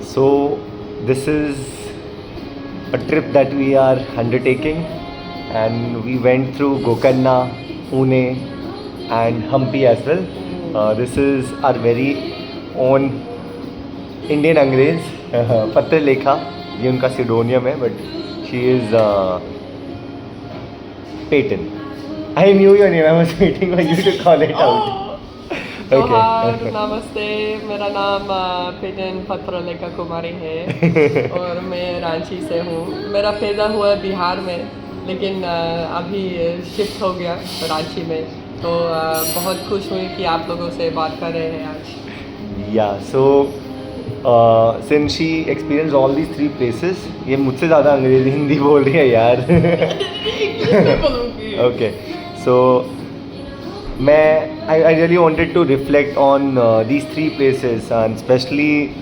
So this is a trip that we are undertaking, and we went through Gokarna, Pune, and Hampi as well. This is our very own Indian Angrez, Patra Lekha. ये उनका pseudonym है, but she is Peyton. I knew your name. I was waiting for you to call it out. जोहार, नमस्ते, मेरा नाम Peyton Patralekha कुमारी है और मैं रांची से हूँ। मेरा पैदा हुआ बिहार में, लेकिन अभी शिफ्ट हो गया रांची में, तो बहुत खुश हुई कि आप लोगों से बात कर रहे हैं आज। Yeah, so since she experienced all these three places, ये मुझसे ज़्यादा अंग्रेजी हिंदी बोल रही है यार। Okay, so I really wanted to reflect on these three places, and especially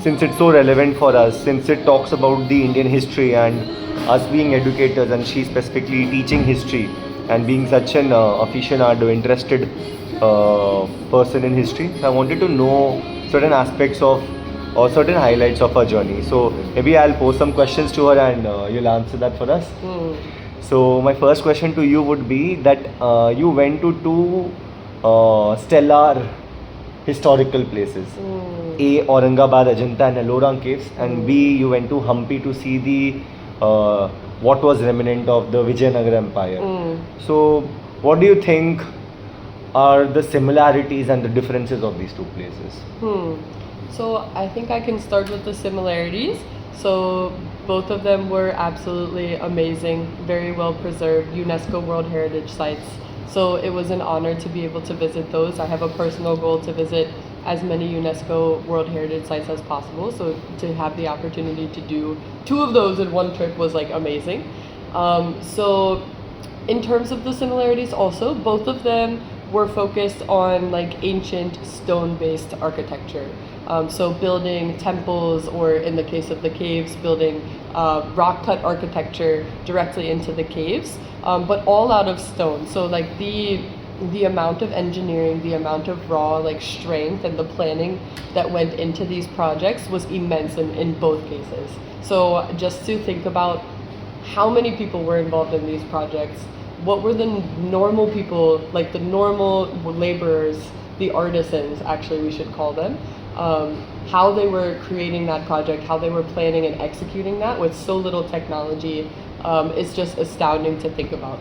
since it's so relevant for us, since it talks about the Indian history and us being educators, and she specifically teaching history and being such an aficionado, interested person in history. So I wanted to know certain aspects of or certain highlights of her journey. So maybe I'll pose some questions to her, and you'll answer that for us. So my first question to you would be that you went to two stellar historical places. A. Aurangabad, Ajanta and Ellora caves, and B. you went to Hampi to see the what was remnant of the Vijayanagara Empire. So what do you think are the similarities and the differences of these two places? So I think I can start with the similarities. So both of them were absolutely amazing, very well preserved, UNESCO World Heritage Sites. So it was an honor to be able to visit those. I have a personal goal to visit as many UNESCO World Heritage Sites as possible. So to have the opportunity to do two of those in one trip was like amazing. So in terms of the similarities also, both of them were focused on like ancient stone-based architecture. So building temples, or in the case of the caves, building rock-cut architecture directly into the caves, but all out of stone. So like the amount of engineering, the amount of raw like strength and the planning that went into these projects was immense in both cases. So just to think about how many people were involved in these projects, what were the normal people, like the normal laborers, the artisans actually we should call them, how they were creating that project, how they were planning and executing that with so little technology, is just astounding to think about.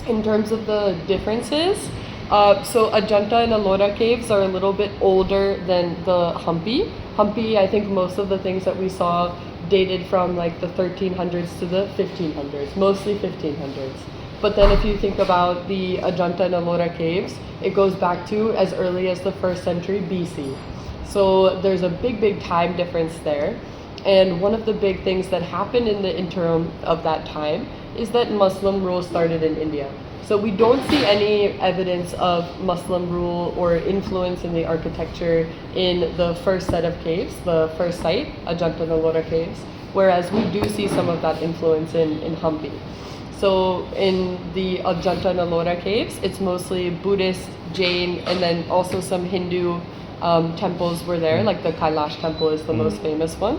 In terms of the differences, so Ajanta and Ellora caves are a little bit older than the Hampi. Hampi, I think most of the things that we saw dated from like the 1300s to the 1500s, mostly 1500s. But then if you think about the Ajanta and Ellora caves, it goes back to as early as the 1st century BC. So there's a big time difference there. And one of the big things that happened in the interim of that time is that Muslim rule started in India. So we don't see any evidence of Muslim rule or influence in the architecture in the first set of caves, the first site, Ajanta and Ellora caves, whereas we do see some of that influence in Hampi. So in the Ajanta and Ellora caves, it's mostly Buddhist, Jain, and then also some Hindu temples were there, like the Kailash temple is the most famous one.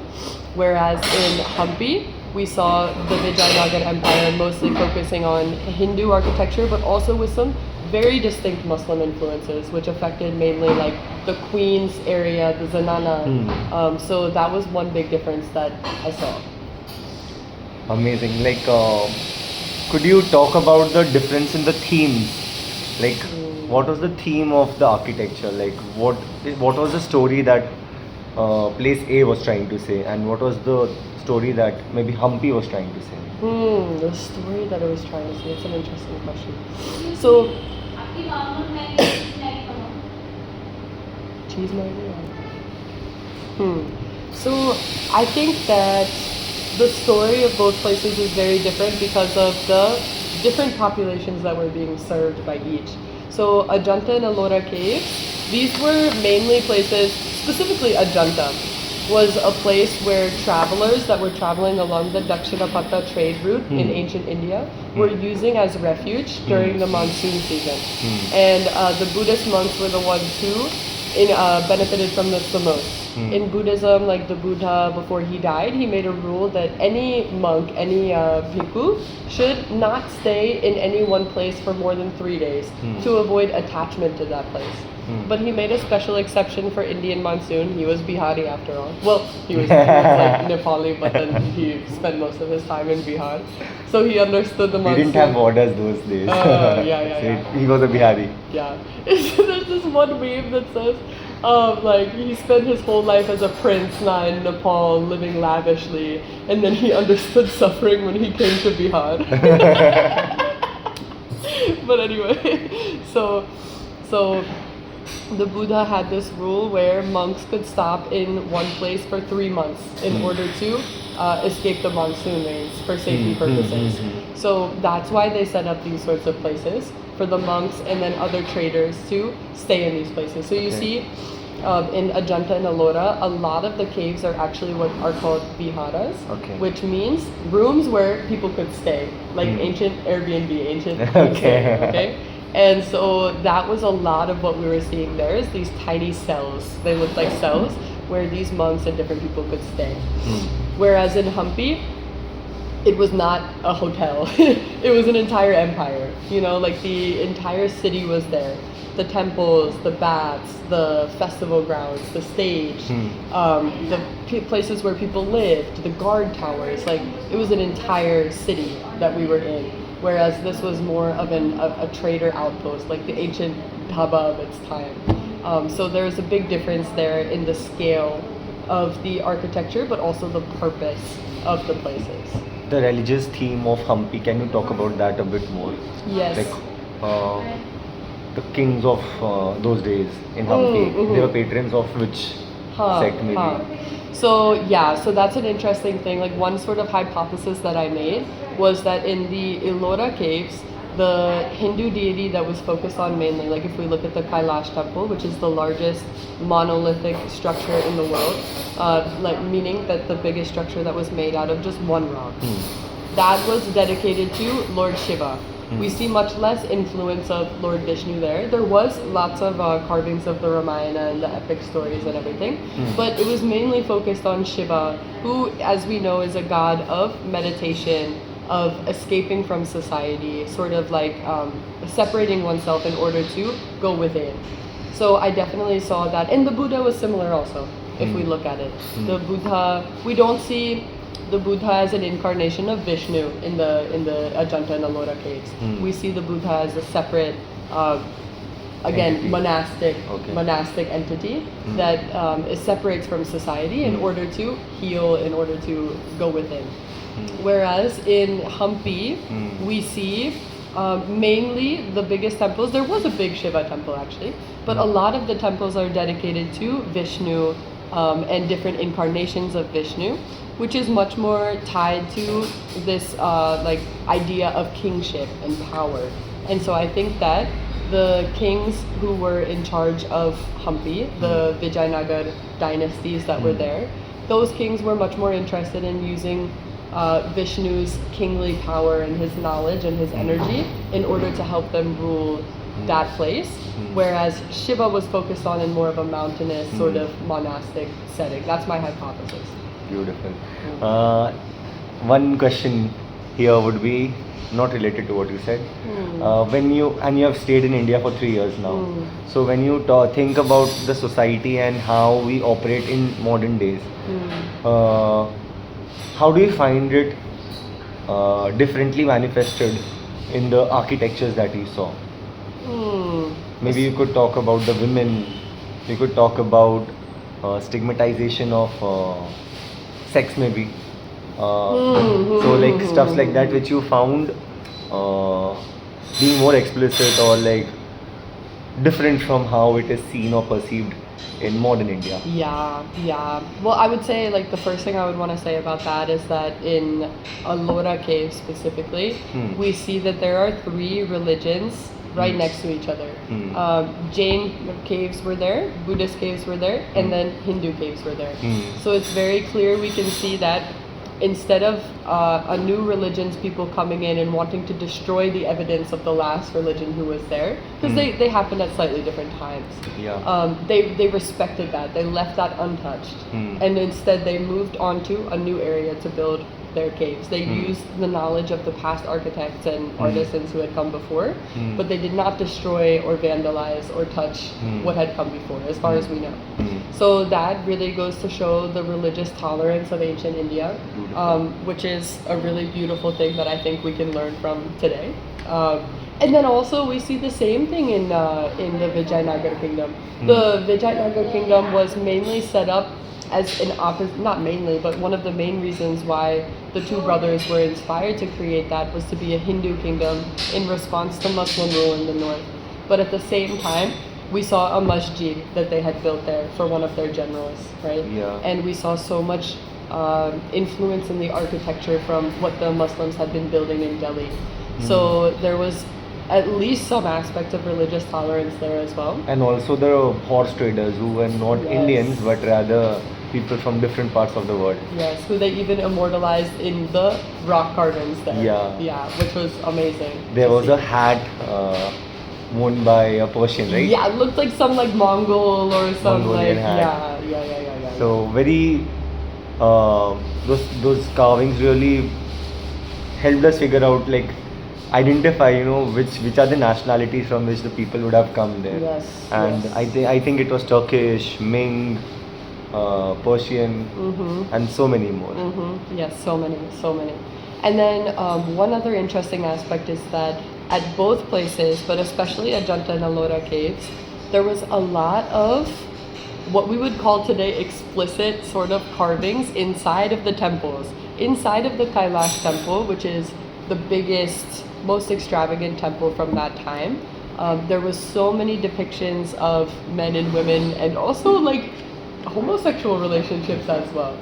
Whereas in Hampi, we saw the Vijayanagara Empire mostly focusing on Hindu architecture, but also with some very distinct Muslim influences, which affected mainly like the Queen's area, the Zanana. So that was one big difference that I saw. Amazing. Like, could you talk about the difference in the themes? Like, what was the theme of the architecture? Like, what was the story that place A was trying to say, and what was the story that maybe Hampi was trying to say? The story that I was trying to say. It's an interesting question. So, cheese So I think that the story of both places is very different because of the different populations that were being served by each. So Ajanta and Ellora caves, these were mainly places, specifically Ajanta, was a place where travelers that were traveling along the Dakshinapata trade route in ancient India were using as refuge during the monsoon season. And the Buddhist monks were the ones who benefited from this the most. In Buddhism, like the Buddha, before he died, he made a rule that any monk, any bhikkhu, should not stay in any one place for more than 3 days to avoid attachment to that place. But he made a special exception for Indian monsoon. He was Bihari after all. Well, he was like Nepali, but then he spent most of his time in Bihar. So he understood the He monsoon. didn't have borders those days. So he was a Bihari. Yeah. There's this one meme that says, like, he spent his whole life as a prince now in Nepal, living lavishly, and then he understood suffering when he came to Bihar. But anyway, so the Buddha had this rule where monks could stop in one place for 3 months in order to escape the monsoon rains for safety purposes. So that's why they set up these sorts of places for the monks and then other traders to stay in these places. So you see in Ajanta and Ellora, a lot of the caves are actually what are called viharas, which means rooms where people could stay, like ancient Airbnb, ancient homestay, okay? And so that was a lot of what we were seeing there is these tiny cells. They looked like cells where these monks and different people could stay. Whereas in Hampi, it was not a hotel. It was an entire empire. You know, like the entire city was there. The temples, the baths, the festival grounds, the stage, the places where people lived, the guard towers. Like, it was an entire city that we were in. Whereas this was more of a trader outpost, like the ancient dhaba of its time. So there's a big difference there in the scale of the architecture, but also the purpose of the places. The religious theme of Hampi, can you talk about that a bit more? Yes. Like the kings of those days in Hampi, they were patrons of which sect maybe? So yeah, so that's an interesting thing. Like, one sort of hypothesis that I made was that in the Ellora caves, the Hindu deity that was focused on mainly, like if we look at the Kailash temple, which is the largest monolithic structure in the world, like meaning that the biggest structure that was made out of just one rock, that was dedicated to Lord Shiva. We see much less influence of Lord Vishnu there. There was lots of carvings of the Ramayana and the epic stories and everything, but it was mainly focused on Shiva, who, as we know, is a god of meditation, of escaping from society, sort of like separating oneself in order to go within. So I definitely saw that. And the Buddha was similar also, if we look at it. The Buddha, we don't see the Buddha as an incarnation of Vishnu in the Ajanta and Ellora caves. We see the Buddha as a separate, again, monastic entity that separates from society in order to heal, in order to go within. Whereas in Hampi, we see mainly the biggest temples. There was a big Shiva temple actually, but a lot of the temples are dedicated to Vishnu and different incarnations of Vishnu, which is much more tied to this like idea of kingship and power. And so I think that the kings who were in charge of Hampi, the Vijayanagar dynasties that were there, those kings were much more interested in using Vishnu's kingly power and his knowledge and his energy in order to help them rule that place, whereas Shiva was focused on in more of a mountainous sort of monastic setting. That's my hypothesis. Beautiful. One question here would be not related to what you said. When you have stayed in India for 3 years now, so when you think about the society and how we operate in modern days, how do you find it differently manifested in the architectures that you saw? Maybe you could talk about the women, you could talk about stigmatization of sex maybe. So like stuffs like that which you found being more explicit or like different from how it is seen or perceived in modern India. Yeah. Well, I would say like the first thing I would want to say about that is that in Ellora cave specifically, we see that there are 3 religions right next to each other. Jain caves were there, Buddhist caves were there, and then Hindu caves were there. So it's very clear we can see that instead of a new religion's people coming in and wanting to destroy the evidence of the last religion who was there, because they happened at slightly different times. Yeah. They respected that. They left that untouched, and instead they moved on to a new area to build their caves. They used the knowledge of the past architects and artisans who had come before, but they did not destroy or vandalize or touch what had come before, as far as we know. So that really goes to show the religious tolerance of ancient India, which is a really beautiful thing that I think we can learn from today. And then also we see the same thing in the Vijayanagar kingdom. The Vijayanagar kingdom was mainly set up as an not mainly, but one of the main reasons why the two brothers were inspired to create that was to be a Hindu kingdom in response to Muslim rule in the north. But at the same time, we saw a masjid that they had built there for one of their generals, right? Yeah. And we saw so much influence in the architecture from what the Muslims had been building in Delhi. So there was at least some aspect of religious tolerance there as well. And also the horse traders who were not Indians but rather people from different parts of the world. Yes, who they even immortalized in the rock carvings there. Yeah. Which was amazing. There was a hat worn by a Persian, right? Yeah, it looked like some like Mongol or some Mongolian like hat. yeah. So very those carvings really helped us figure out, like, identify, which are the nationalities from which the people would have come there. Yes. And yes. I think it was Turkish, Ming, Persian, and so many more. Yes, so many. And then one other interesting aspect is that at both places, but especially Ajanta and Ellora caves, there was a lot of what we would call today explicit sort of carvings inside of the temples. Inside of the Kailash temple, which is the biggest, most extravagant temple from that time, there was so many depictions of men and women, and also like homosexual relationships as well,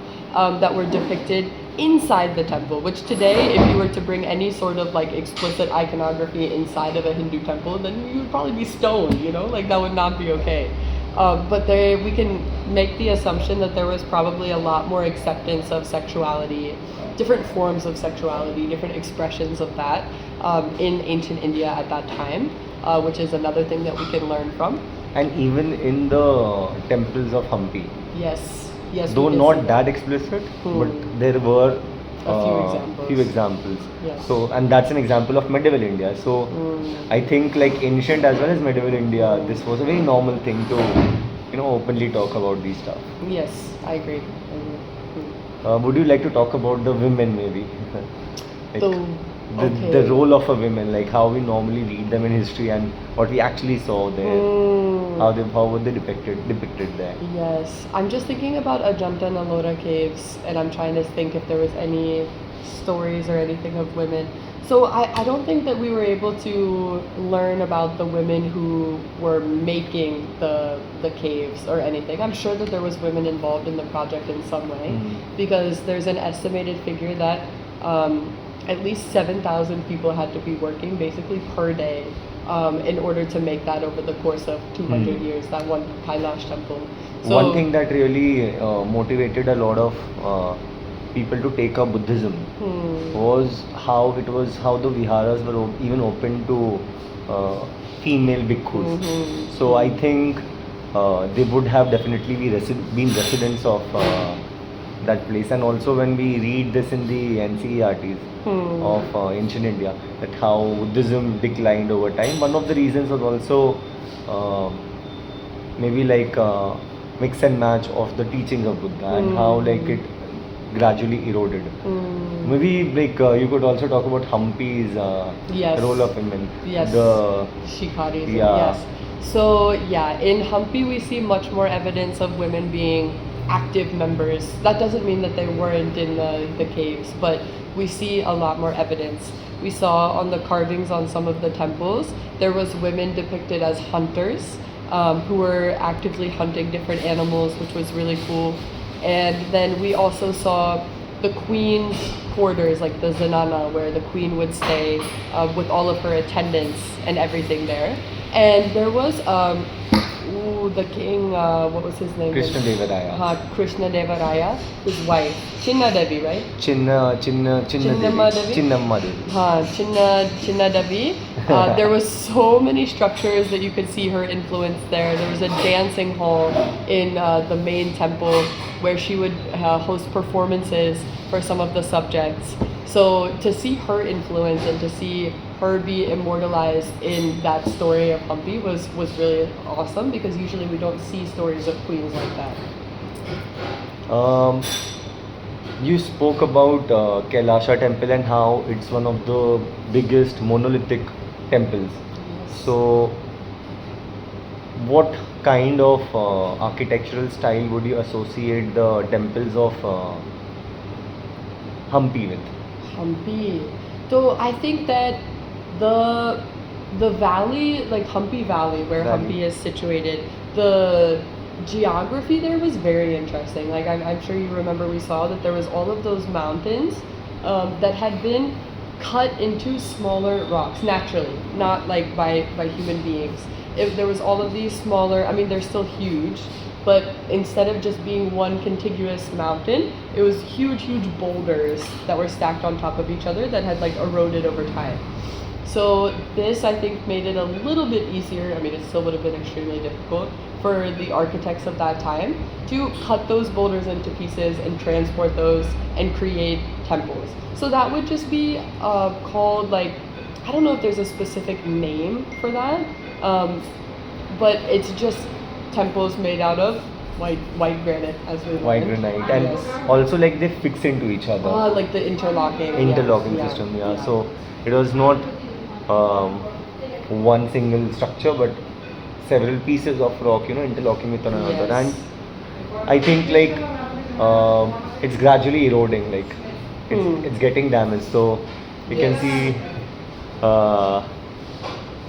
that were depicted inside the temple, which today, if you were to bring any sort of like explicit iconography inside of a Hindu temple, then you would probably be stoned, like that would not be okay. But we can make the assumption that there was probably a lot more acceptance of sexuality, different forms of sexuality, different expressions of that in ancient India at that time, which is another thing that we can learn from. And even in the temples of Hampi. Yes. Though not that explicit, but there were a few examples. Yes. So, and that's an example of medieval India. So, I think like ancient as well as medieval India, this was a very normal thing to, openly talk about these stuff. Yes, I agree. Would you like to talk about the women, maybe? The role of a woman, like how we normally read them in history and what we actually saw there. How were they depicted there? Yes, I'm just thinking about Ajanta and Ellora caves, and I'm trying to think if there was any stories or anything of women. So I don't think that we were able to learn about the women who were making the caves or anything. I'm sure that there was women involved in the project in some way, because there's an estimated figure that at least 7,000 people had to be working basically per day in order to make that over the course of 200 years, that one Kailash temple. So, one thing that really motivated a lot of people to take up Buddhism was how the viharas were even open to female bhikkhus. So I think they would have definitely been residents of that place. And also when we read this in the NCERTs of ancient India, that how Buddhism declined over time, one of the reasons was also maybe like mix and match of the teachings of Buddha and how like it gradually eroded. Maybe like you could also talk about Hampi's role of women. Yes. The Shikaris. Yeah. Yes. So yeah, in Hampi we see much more evidence of women being active members. That doesn't mean that they weren't in the caves, but we see a lot more evidence. We saw on the carvings on some of the temples, there was women depicted as hunters who were actively hunting different animals, which was really cool. And then we also saw the queen's quarters, like the zenana, where the queen would stay with all of her attendants and everything there. And there was to the king, what was his name? Krishna Devaraya. Krishna Devaraya, his wife, Chinna Devi, right? Chinnamma Devi? Devi. Chinna Devi. There was so many structures that you could see her influence there. There was a dancing hall in the main temple where she would host performances for some of the subjects. So to see her influence and to see her be immortalized in that story of Hampi was really awesome, because usually we don't see stories of queens like that. You spoke about Kailasha temple and how it's one of the biggest monolithic temples. Yes. So, what kind of architectural style would you associate the temples of Hampi with? Hampi. So I think that the valley, like Hampi Valley, where Valley. Hampi is situated, the geography there was very interesting. Like I'm sure you remember, we saw that there was all of those mountains that had been cut into smaller rocks naturally, not like by human beings. There was all of these smaller, I mean, they're still huge, but instead of just being one contiguous mountain, it was huge boulders that were stacked on top of each other that had like eroded over time. So this, I think, made it a little bit easier. I mean, it still would have been extremely difficult for the architects of that time to cut those boulders into pieces and transport those and create temples. So that would just be called, like, I don't know if there's a specific name for that, but it's just temples made out of white granite, as we White learned. granite, and Yes. also like they fix into each other. Like the interlocking. Interlocking yeah, system, yeah. So it was not one single structure, but several pieces of rock, interlocking with one another. Yes. And I think like it's gradually eroding, like it's getting damaged. So you can Yes. see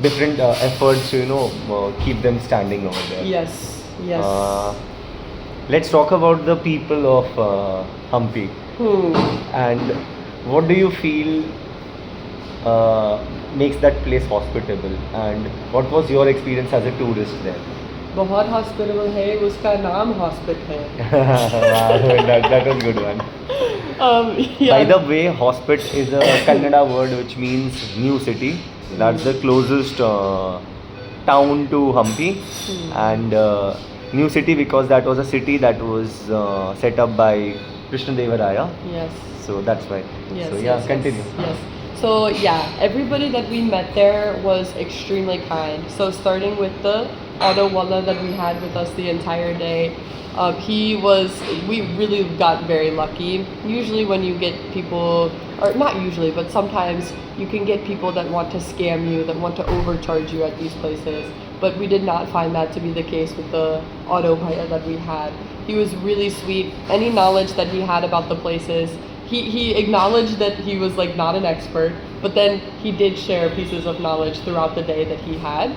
different efforts to keep them standing over there. Yes. Yes. Let's talk about the people of Hampi. And what do you feel makes that place hospitable, and what was your experience as a tourist there? बहुत hospitable है, उसका नाम hospit है. Wow, that was a good one. Yeah. By the way, hospit is a Kannada word which means new city. That's the closest town to Hampi, and new city because that was a city that was set up by Krishna Devaraya. Yes. So that's why. Yes. So yeah, yes, continue. Yes. So yeah, everybody that we met there was extremely kind. So starting with the auto walla that we had with us the entire day, we really got very lucky. Usually when you get people, or not usually, but sometimes you can get people that want to scam you, that want to overcharge you at these places. But we did not find that to be the case with the auto bhaiya that we had. He was really sweet. Any knowledge that he had about the places, he acknowledged that he was like not an expert, but then he did share pieces of knowledge throughout the day that he had.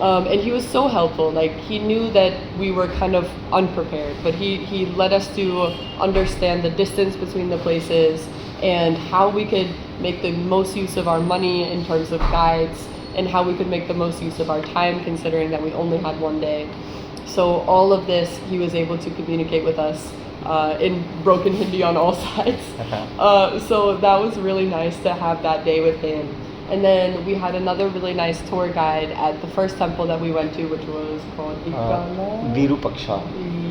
And he was so helpful. Like, he knew that we were kind of unprepared, but he led us to understand the distance between the places and how we could make the most use of our money in terms of guides, and how we could make the most use of our time considering that we only had one day. So all of this he was able to communicate with us in broken Hindi on all sides. So that was really nice to have that day with him. And then we had another really nice tour guide at the first temple that we went to, which was called Ikala. Virupaksha.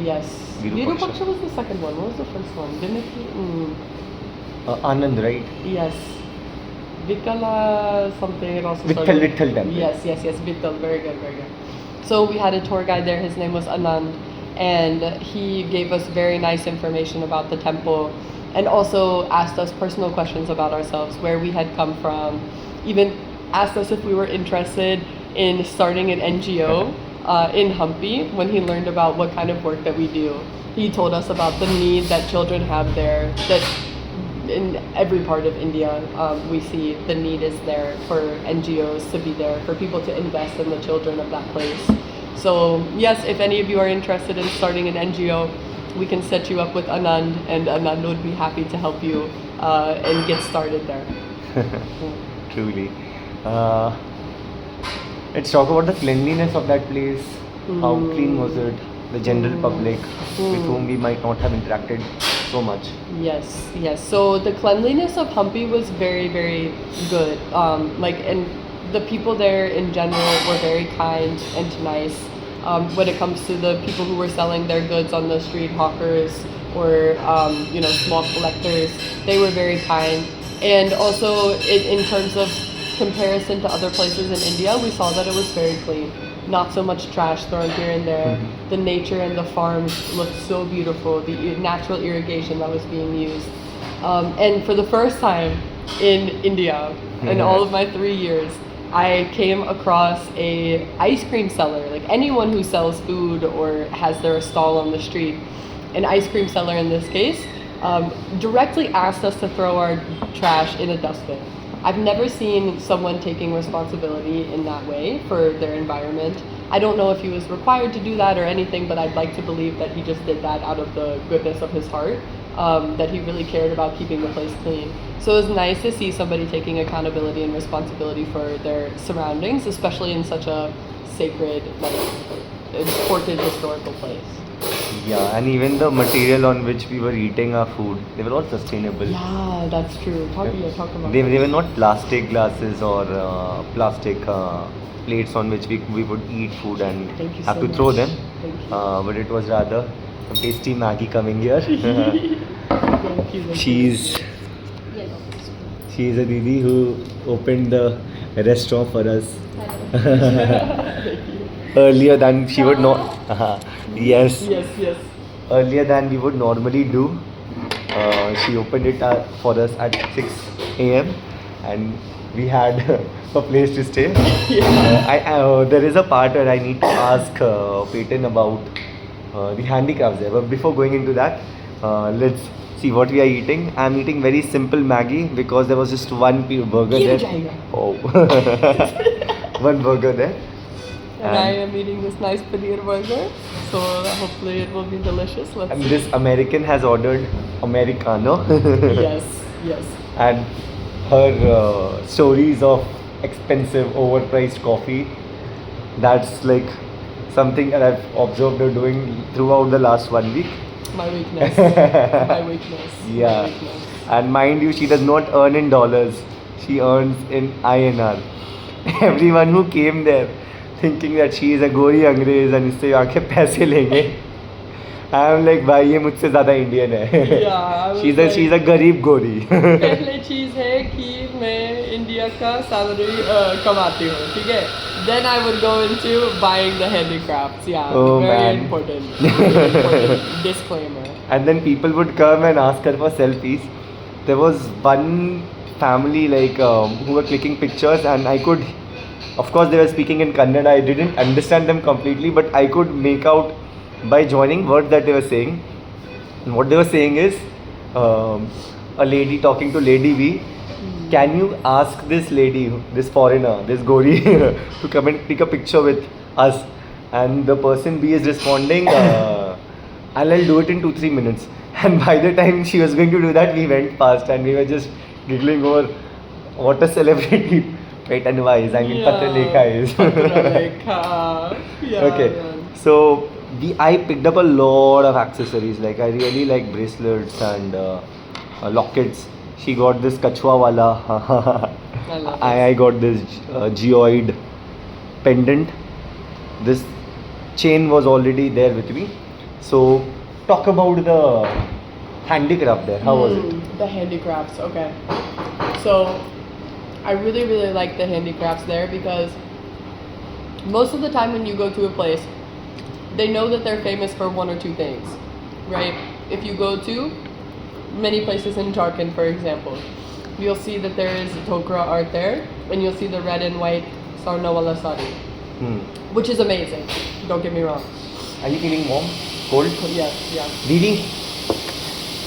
Yes. Virupaksha. Virupaksha was the second one. What was the first one? Anand, right? Yes. Vikala something. It also started Vitthal with- Vitthal temple. Yes. Vitthal. Very good. So we had a tour guide there. His name was Anand, and he gave us very nice information about the temple, and also asked us personal questions about ourselves, where we had come from, even asked us if we were interested in starting an NGO in Hampi when he learned about what kind of work that we do. He told us about the need that children have there, that in every part of India, we see the need is there for NGOs to be there, for people to invest in the children of that place. So yes, if any of you are interested in starting an NGO, we can set you up with Anand, and Anand would be happy to help you and get started there. Truly. Let's talk about the cleanliness of that place. How clean was it? The general public with Mm. whom we might not have interacted so much. Yes, yes. So the cleanliness of Hampi was very, very good. And the people there in general were very kind and nice. When it comes to the people who were selling their goods on the street, hawkers or small collectors, they were very kind. And also, in terms of comparison to other places in India, we saw that it was very clean. Not so much trash thrown here and there. The nature and the farms looked so beautiful. The natural irrigation that was being used. And for the first time in India, in all of my 3 years, I came across a ice cream seller. Like anyone who sells food or has their stall on the street, an ice cream seller in this case, directly asked us to throw our trash in a dustbin. I've never seen someone taking responsibility in that way for their environment. I don't know if he was required to do that or anything, but I'd like to believe that he just did that out of the goodness of his heart, that he really cared about keeping the place clean. So it was nice to see somebody taking accountability and responsibility for their surroundings, especially in such a sacred, important historical place. Yeah, and even the material on which we were eating our food, they were all sustainable. Yeah, that's true. Talk about They that. were not plastic glasses or plastic plates on which we would eat food and Thank you have so to much. throw them. Thank you. But it was rather some tasty Maggie coming here. Thank you. she's she's a didi who opened the restaurant for us earlier than she would not. Yes. Yes. Earlier than we would normally do. She opened it for us at 6 a.m. and we had a place to stay. There is a part where I need to ask Peyton about the handicrafts there. But before going into that, let's see what we are eating. I'm eating very simple Maggie because there was just one burger there. Oh, one burger there. And I am eating this nice paneer burger, so hopefully it will be delicious. Let's And see. this American has ordered Americano. Yes. And her stories of expensive, overpriced coffee, that's like something that I've observed her doing throughout the last 1 week. My weakness. My weakness. Yeah. My weakness. And mind you, she does not earn in dollars, she earns in INR. Everyone who came there thinking that she is a गोरी अंग्रेज and इससे आके पैसे लेंगे. I'm like भाई ये मुझसे ज़्यादा इंडियन है. Yeah, I was she's a गरीब गोरी. पहले चीज़ है कि मैं इंडिया का सैलरी कमाती हूँ, ठीक है? Then I would go into buying the handicrafts. Yeah, Oh, very man. important. Very important. Disclaimer. And then people would come and ask her for selfies. There was one family who were clicking pictures, and I could, of course, they were speaking in Kannada. I didn't understand them completely, but I could make out by joining words that they were saying. And what they were saying is, a lady talking to Lady V. Can you ask this lady, this foreigner, this Gori, to come and take a picture with us? And the person B is responding, I'll do it in 2-3 minutes. And by the time she was going to do that, we went past and we were just giggling over what a celebrity. Right, and wise. I mean, Patra Lekha is. Yeah, Okay, man. so I picked up a lot of accessories. Like I really like bracelets and lockets. She got this kachwa wala. I love I got this geoid pendant. This chain was already there with me. So talk about the handicraft there. How was it? The handicrafts, okay. So I really, really like the handicrafts there because most of the time when you go to a place, they know that they're famous for one or two things, right? If you go to many places in Jharkhand, for example, you'll see that there is Dhokra art there, and you'll see the red and white Sarnawala sari, which is amazing. Don't get me wrong. Are you feeling warm? Cold? Yeah.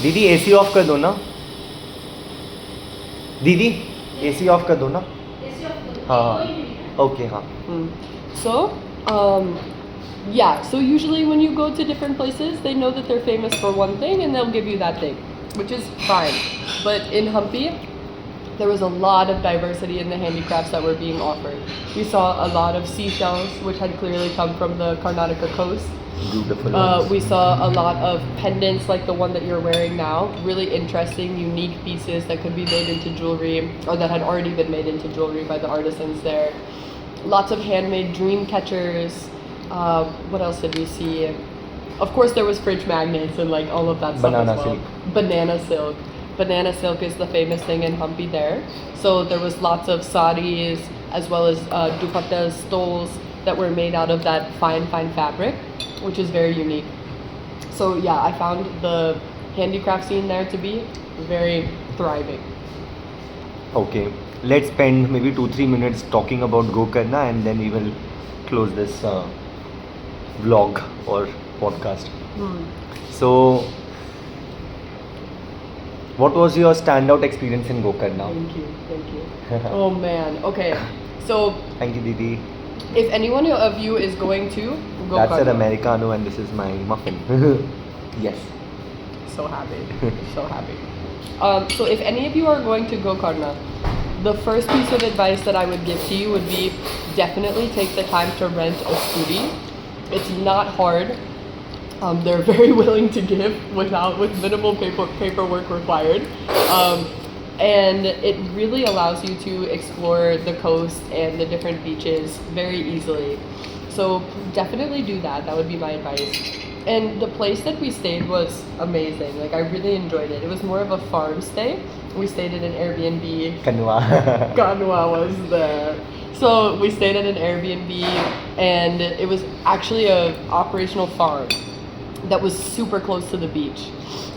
दीदी AC of कर दो ना. दीदी AC of कर दो ना. हाँ. Okay, हाँ. So, so usually when you go to different places, they know that they're famous for one thing and they'll give you that thing, which is fine. But in Hampi, there was a lot of diversity in the handicrafts that were being offered. We saw a lot of seashells, which had clearly come from the Karnataka coast. Beautiful. We saw a lot of pendants like the one that you're wearing now. Really interesting, unique pieces that could be made into jewelry, or that had already been made into jewelry by the artisans there. Lots of handmade dream catchers. What else did we see? Of course, there was fridge magnets and like all of that stuff Banana as well. silk. Banana silk. Banana silk is the famous thing in Hampi there. So there was lots of saris as well as dupattas, stoles that were made out of that fine fabric, which is very unique. So yeah, I found the handicraft scene there to be very thriving. Okay, let's spend maybe 2-3 minutes talking about Gokarna and then we will close this vlog or podcast. So, what was your standout experience in Gokarna? Thank you. Oh man, okay. So Thank you, Didi. if anyone of you is going to go That's an Karna, Americano and this is my muffin. Yes. so happy, so happy. So if any of you are going to Gokarna, the first piece of advice that I would give to you would be definitely take the time to rent a scooty. It's not hard. They're very willing to give with minimal paperwork required. And it really allows you to explore the coast and the different beaches very easily. So definitely do that. That would be my advice. And the place that we stayed was amazing. Like I really enjoyed it. It was more of a farm stay. We stayed in an Airbnb. Kanwa. Kanwa was there. So we stayed at an Airbnb and it was actually a operational farm that was super close to the beach.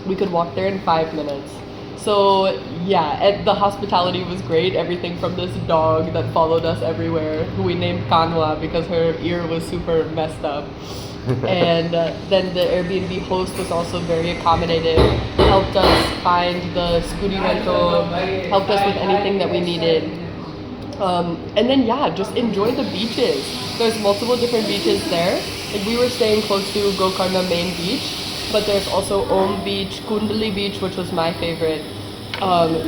We could walk there in 5 minutes. So yeah, and the hospitality was great. Everything from this dog that followed us everywhere, who we named Kanwa because her ear was super messed up. And then the Airbnb host was also very accommodative, helped us find the scooty rental, helped us with anything that we needed. And then yeah, just enjoy the beaches. There's multiple different beaches there. Like we were staying close to Gokarna main beach, but there's also Om Beach, Kundali Beach, which was my favorite.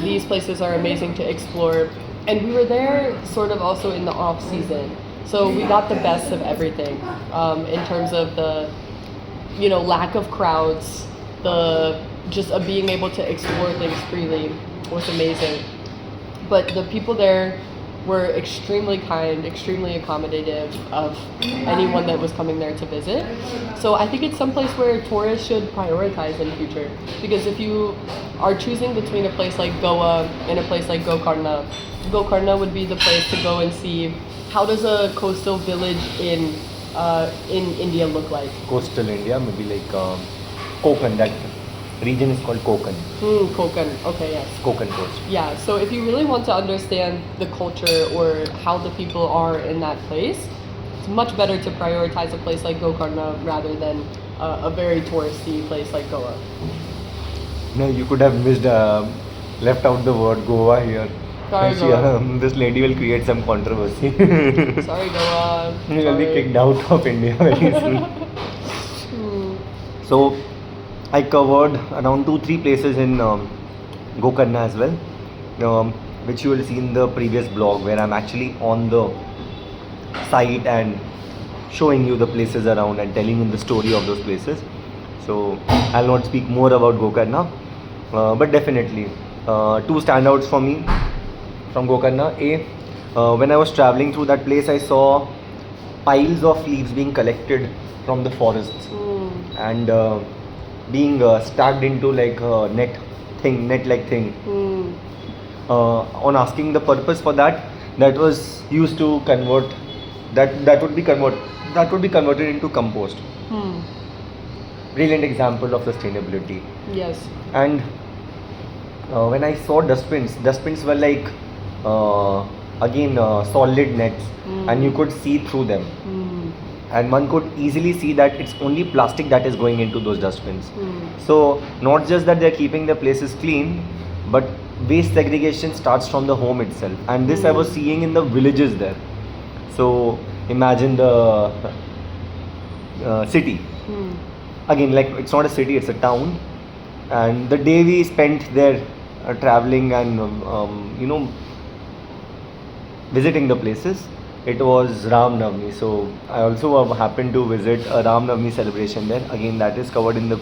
These places are amazing to explore. And we were there sort of also in the off season. So we got the best of everything in terms of the, lack of crowds, the just being able to explore things freely was amazing. But the people there were extremely kind, extremely accommodative of anyone that was coming there to visit. So I think it's someplace where tourists should prioritize in future. Because if you are choosing between a place like Goa and a place like Gokarna, Gokarna would be the place to go and see how does a coastal village in India look like. Coastal India, maybe like Konkan, that region is called Konkan. Konkan, okay, yes. Konkan coast. Yeah, so if you really want to understand the culture or how the people are in that place, it's much better to prioritize a place like Gokarna rather than a very touristy place like Goa. No, you could have left out the word Goa here. Sorry, She, Goa. this lady will create some controversy. Sorry, Goa. You will be Sorry. kicked out of India very soon. So, I covered around 2-3 places in Gokarna as well, which you will see in the previous blog where I'm actually on the site and showing you the places around and telling you the story of those places. So, I'll not speak more about Gokarna, but definitely 2 standouts for me from Gokarna. When I was traveling through that place, I saw piles of leaves being collected from the forests and being stacked into like a net-like thing. On asking the purpose for that, that was used to convert. That would be converted into compost. Brilliant example of sustainability. Yes. And when I saw dustbins were like solid nets, and you could see through them. And one could easily see that it's only plastic that is going into those dustbins. So not just that they're keeping the places clean, but waste segregation starts from the home itself. And this I was seeing in the villages there. So imagine the city. Again, like it's not a city, it's a town. And the day we spent there, traveling and visiting the places, it was Ram Navami. So I also happened to visit a Ram Navami celebration there. Again, that is covered in the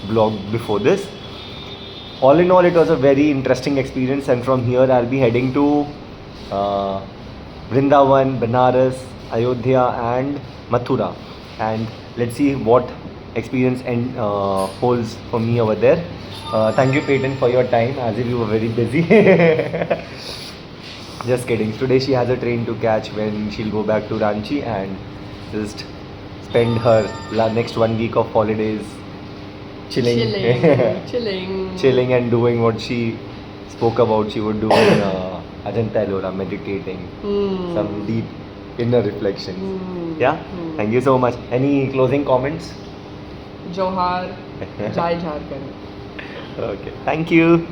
blog before this. All in all, it was a very interesting experience, and from here I'll be heading to uh, Vrindavan, Banaras, Ayodhya, and Mathura, and let's see what experience holds for me over there. Thank you, Peyton, for your time, as if you were very busy. Just kidding. Today she has a train to catch when she'll go back to Ranchi and just spend her next 1 week of holidays chilling, Chilling. chilling and doing what she spoke about she would do in Ajanta, Ellora, meditating, some deep inner reflections. Yeah. Thank you so much. Any closing comments? Johar, Jai Jharkhand. Okay. Thank you.